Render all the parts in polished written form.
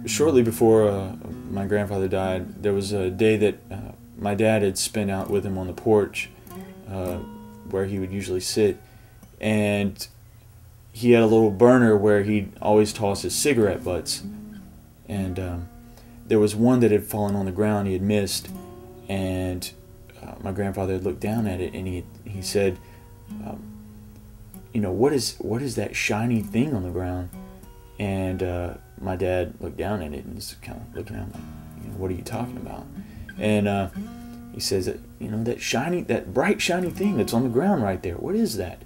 Shortly before my grandfather died, there was a day that my dad had spent out with him on the porch uh, where he would usually sit, and he had a little burner where he'd always toss his cigarette butts, and there was one that had fallen on the ground he had missed, and my grandfather had looked down at it, and he said, what is that shiny thing on the ground? And my dad looked down at it and was kind of looking at him like, what are you talking about? And he says, that bright shiny thing that's on the ground right there, what is that?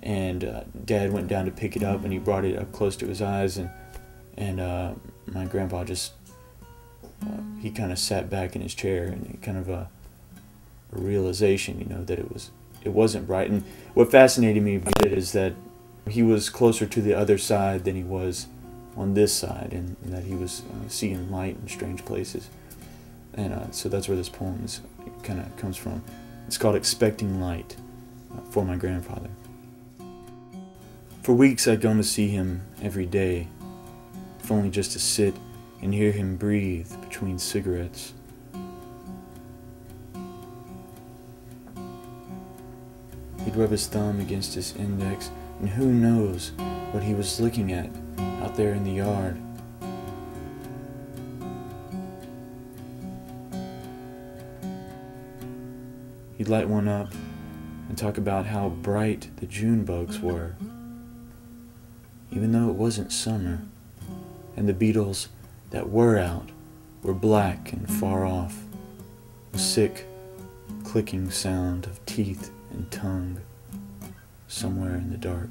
And Dad went down to pick it up, and he brought it up close to his eyes, and my grandpa just he kind of sat back in his chair, and kind of a realization, that it wasn't bright. And what fascinated me about it is that he was closer to the other side than he was on this side, and that he was seeing light in strange places. And so that's where this poem kind of comes from. It's called Expecting Light for my grandfather. For weeks I'd gone to see him every day, if only just to sit and hear him breathe between cigarettes. He'd rub his thumb against his index, and who knows what he was looking at out there in the yard. He'd light one up and talk about how bright the June bugs were, even though it wasn't summer, and the beetles that were out were black and far off, a sick, clicking sound of teeth and tongue somewhere in the dark.